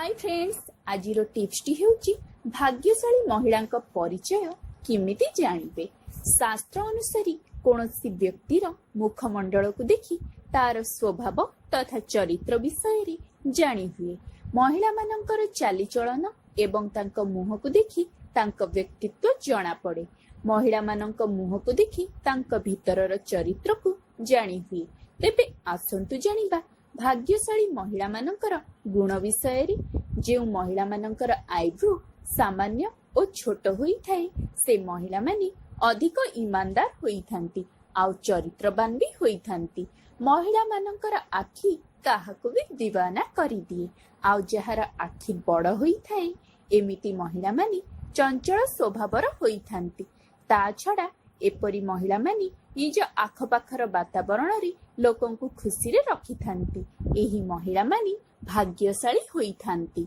Hi friends, आज टिप्सटी हेउची भाग्यशाली महिला परिचय किमिति जानिबे। शास्त्र अनुसारी कोनोसी व्यक्तिर मुखमंडल को देखि तार स्वभाव तथा चरित्र विषय रे जानी हुए। महिला मानकर चालीचलन एवं तांको मुह को देखि तांको व्यक्तित्व जना पड़े। महिला मानक मुह को देखि तांको भीतरर चरित्र को जानी हुए। तेबे आसंतु जानिबा भाग्यशाली महिला मानकर गुण विषय रे। जो महिला मानकर आईब्रो सामान्य और छोट होई थाए से महिला माने अधिक ईमानदार होई थांती आउ चरित्रवान भी होई थांती। महिला मानकर आखि काहाको भी दीवाना करी दिए। आउ जहार आखि बड़ होई थाए एमिति महिला माने चंचल स्वभावर होई थांती। ता छड़ा एपरी महिला माने निज आखपाखर वातावरण रे लोकन को खुशी रे रखी थांती। एही महिला माने भाग्यशाली होई थांती।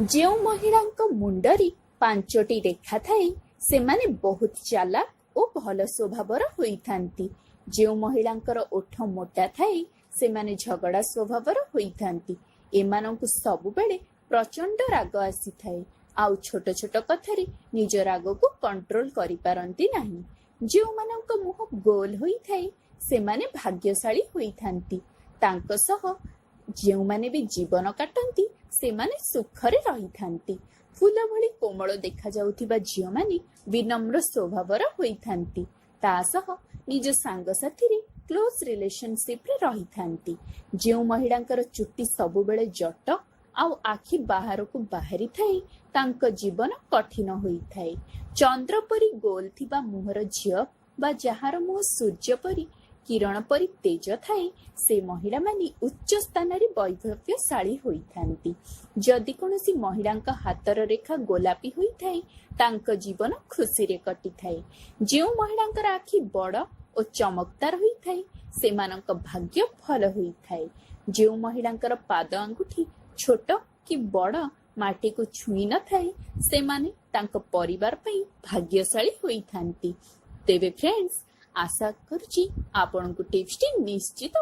जो महिलांक मुंडरी 5टी रेखा थाए से माने बहुत चालाक और भल स्वभावर होई थांती। जो महिलांकर ओठ मोटा थाए से माने झगड़ा स्वभावर होई थांती। एमानंकु सब बेले प्रचंड राग आसी थाए आउ छोट छोट कथारे निज राग को कंट्रोल करि पारंती नाही। जो मानक मुह गोल होई थाए से माने भाग्यशाली होई थांती। तांको सह जो माने भी जीवन काटंती से माने सुखरे रही थांती। फूल भली कोमल देखा जाउथिबा झियो माने विनम्र स्वभावर होई थांती। ता सह निज सांग साथी रे क्लोज रिलेशनशिप रे रही थांती। जो महिलांकर चुट्टी सब बेले जट आउ आखि बाहर को बाहरी थाए तांको जीवन कठिन होई थाए। चंद्र परी गोल थिबा मुहर झियो बा जहार मुह सूर्य परी किरण परी तेज थाए से महिला माने उच्च स्थान रे वैभवशाली होई थांती। जदि कोनोसी महिलांका हातर रेखा गोलापी होई थाए तांको जीवन खुशी रे कटि थाए। जो महिलांकर आखि बड़ और चमकदार होई थाए सेमानक भाग्य भल होई थाए। जो महिलांकर पाद अंगुठी छोट कि बड़ माटी को छुई न थाए से माने तांको परिवार पई भाग्यशाली होई थांती। तेबे फ्रेंड्स, आशा करूची आपनको टिप्सटी निश्चित